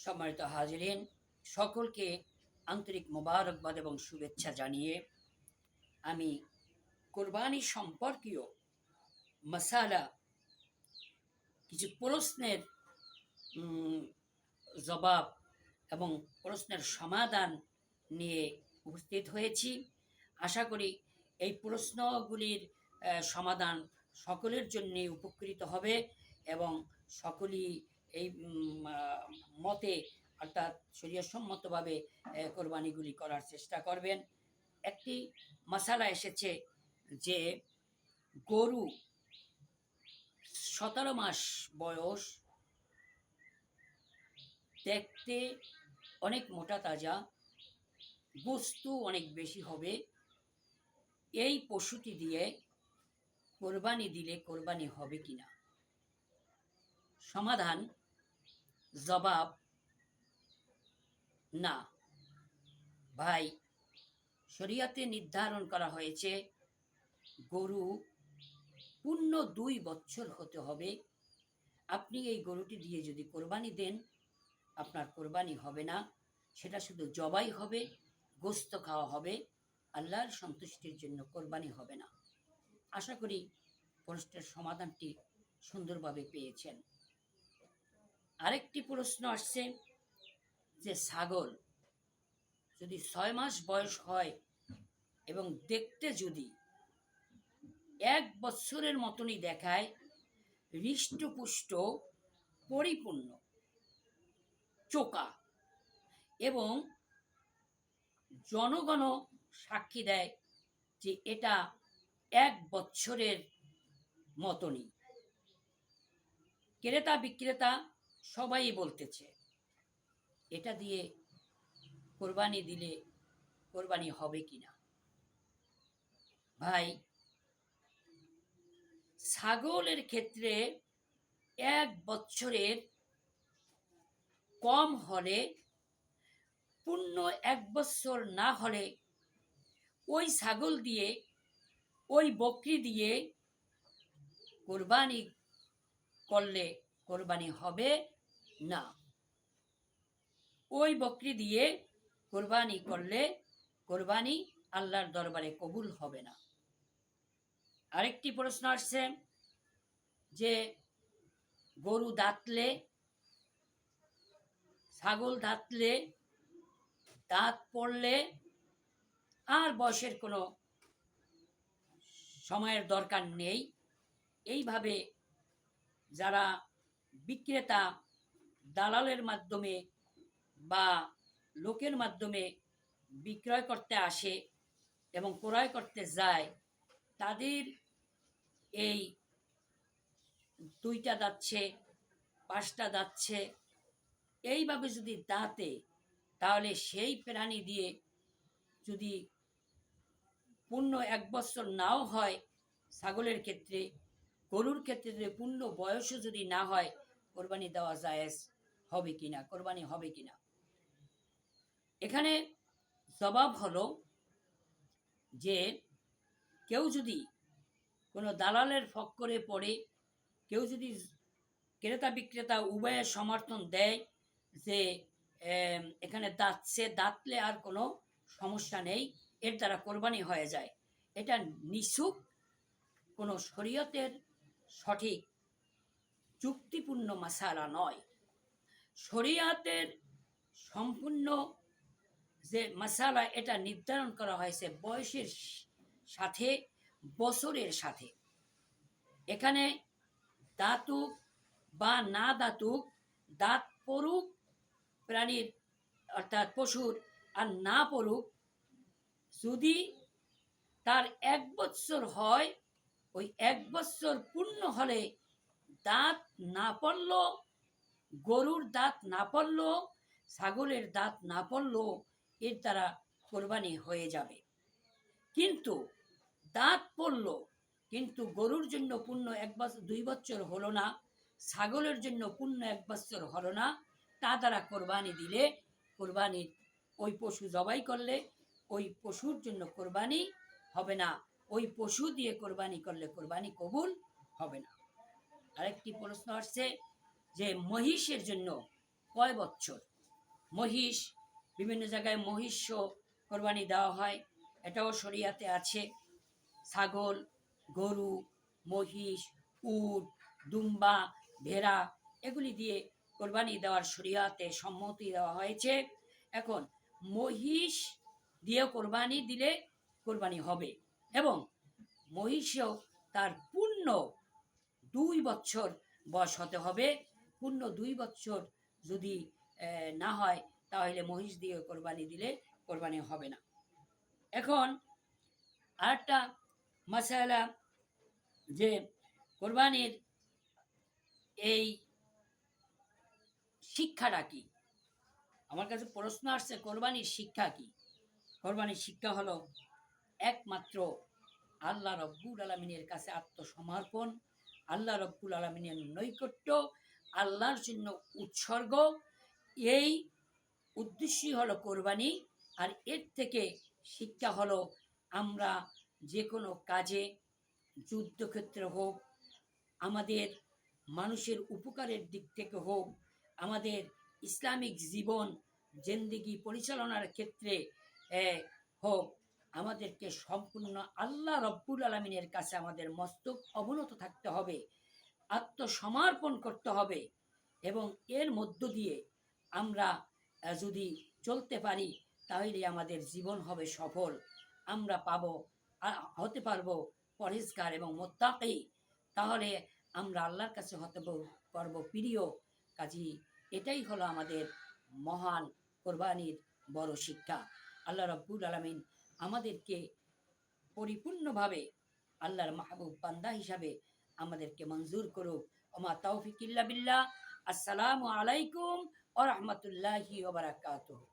সম্মানিত হাজিরিন, সকলকে আন্তরিক মোবারকবাদ এবং শুভেচ্ছা জানিয়ে আমি কোরবানি সম্পর্কীয় মাসালা কিছু প্রশ্নের জবাব এবং প্রশ্নের সমাধান নিয়ে উপস্থিত হয়েছি। আশা করি এই প্রশ্নগুলির সমাধান সকলের জন্য উপকৃত হবে এবং সকলেই এই মতে অর্থাৎ শরীয়তসম্মতভাবে কোরবানিগুলি করার চেষ্টা করবেন। একটি মাসালা এসেছে যে গরু 17 মাস বয়স, দেখতে অনেক মোটা তাজা, বস্তু অনেক বেশি হবে, এই পশুটি দিয়ে কোরবানি দিলে কোরবানি হবে কিনা? সমাধান, জবাব না ভাই। শরীয়তে নির্ধারণ করা হয়েছে গরু পূর্ণ 2 বছর হতে হবে। আপনি এই গরুটি দিয়ে যদি কোরবানি দেন, আপনার কোরবানি হবে না, সেটা শুধু জবাই হবে, গোস্ত খাওয়া হবে, আল্লাহর সন্তুষ্টির জন্য কোরবানি হবে না। আশা করি প্রশ্নের সমাধানটি সুন্দরভাবে পেয়েছেন। আরেকটি প্রশ্ন আসছে যে ছাগল যদি 6 মাস বয়স হয় এবং দেখতে যদি 1 বছরের মতনই দেখায়, হৃষ্টপুষ্ট, পরিপূর্ণ, চোকা এবং জনগণ সাক্ষী দেয় যে এটা 1 বছরের মতনই, ক্রেতা বিক্রেতা সবাই বলতেছে এটা দিয়ে কোরবানি দিলে কোরবানি হবে কিনা? ভাই, ছাগলের ক্ষেত্রে 1 বছরের কম হলে, পূর্ণ 1 বছর না হলে ওই ছাগল দিয়ে, ওই বকরি দিয়ে কোরবানি করলে কোরবানি হবে না। ওই বকরি দিয়ে কোরবানি করলে কোরবানি আল্লাহর দরবারে কবুল হবে না। আরেকটি প্রশ্ন আসছে যে গরু দাঁতলে, ছাগল দাঁতলে, দাঁত পড়লে আর বয়সের কোনো সময়ের দরকার নেই, এইভাবে যারা বিক্রেতা দালালের মাধ্যমে বা লোকের মাধ্যমে বিক্রয় করতে আসে এবং ক্রয় করতে যায়, তাদের এই 2টা দাঁতছে, 5টা দাঁতছে, এইভাবে যদি দাঁতে, তাহলে সেই প্রাণী দিয়ে যদি পূর্ণ 1 বছর নাও হয় ছাগলের ক্ষেত্রে, গরুর ক্ষেত্রে পূর্ণ বয়সও যদি না হয়, কোরবানি দেওয়া জায়েজ হবে কিনা, কোরবানি হবে কিনা? এখানে জবাব হলো যে কেউ যদি কোনো দালালের ফক্করে পড়ে, কেউ যদি ক্রেতা বিক্রেতা উভয়ের সমর্থন দেয় যে এখানে দাঁতলে আর কোনো সমস্যা নেই, এর দ্বারা কোরবানি হয়ে যায়, এটা নিছক কোনো শরীয়তের সঠিক যুক্তিপূর্ণ মাসালা নয়। শরীয়তের সম্পূর্ণ যে মাসালা, এটা নির্ধারণ করা হয়েছে বয়সের সাথে, বছরের সাথে। এখানে দাঁতুক বা না দাঁতুক, দাঁত পড়ুক প্রাণীর অর্থাৎ পশুর আর না পড়ুক, যদি তার 1 বছর হয়, ওই 1 বছর পূর্ণ হলে দাঁত না পড়ল, গরুর দাঁত না পড়ল, ছাগলের দাঁত না পড়ল, এর দ্বারা কোরবানি হয়ে যাবে। কিন্তু দাঁত পড়ল, কিন্তু গরুর জন্য পূর্ণ 2 বছর হলো না, ছাগলের জন্য পূর্ণ 1 বছর হলো না, তা দ্বারা কোরবানি দিলে, কোরবানির ওই পশু জবাই করলে ওই পশুর জন্য কোরবানি হবে না, ওই পশু দিয়ে কোরবানি করলে কোরবানি কবুল হবে না। আরেকটি প্রশ্ন আসছে যে মহিষের জন্য কয় বছর? মহিষ, বিভিন্ন জায়গায় মহিষও কোরবানি দেওয়া হয়, এটাও শরিয়াতে আছে। ছাগল, গরু, মহিষ, উট, দুম্বা, ভেড়া এগুলি দিয়ে কোরবানি দেওয়ার শরিয়াতে সম্মতি দেওয়া হয়েছে। এখন মহিষ দিয়ে কোরবানি দিলে কোরবানি হবে, এবং মহিষও তার পূর্ণ 2 বছর বয়স হতে হবে। পূর্ণ 2 বছর যদি না হয় তাহলে মহিষ দিয়ে কোরবানি দিলে কোরবানি হবে না। এখন আরেকটা মাসালা, যে কোরবানির এই শিক্ষাটা কি? আমার কাছে প্রশ্ন আসছে, কোরবানির শিক্ষা কি? কোরবানির শিক্ষা হলো একমাত্র আল্লাহ রব্বুল আলমিনের কাছে আত্মসমর্পণ, আল্লাহ রব্বুল আলমিনের নৈকট্য, আল্লাহর জন্য উৎসর্গ, এই উদ্দেশ্যই হলো কোরবানি। আর এর থেকে শিক্ষা হলো আমরা যে কোনো কাজে, যুদ্ধক্ষেত্রে হোক, আমাদের মানুষের উপকারের দিক থেকে হোক, আমাদের ইসলামিক জীবন জিন্দেগি পরিচালনার ক্ষেত্রে হোক, আমাদেরকে সম্পূর্ণ আল্লাহ রব্বুল আলমিনের কাছে আমাদের মস্তক অবনত থাকতে হবে, আত্মসমর্পণ করতে হবে। এবং এর মধ্য দিয়ে আমরা যদি চলতে পারি তাহলে আমাদের জীবন হবে সফল, আমরা হতে পারবো পরহেজগার এবং মুত্তাকি। তাহলে আমরা আল্লাহর কাছে হতে পারবো প্রিয়। কাজী এটাই হলো আমাদের মহান কোরবানির বড় শিক্ষা। আল্লাহ রব্বুল আলামিন আমাদেরকে পরিপূর্ণভাবে আল্লাহর মাহবুব বান্দা হিসাবে আমাদেরকে মঞ্জুর করুক। ওমা তৌফিক ইল্লা বিল্লাহ। আসসালামু আলাইকুম ওয়া রাহমাতুল্লাহি ওয়া বারাকাতুহু।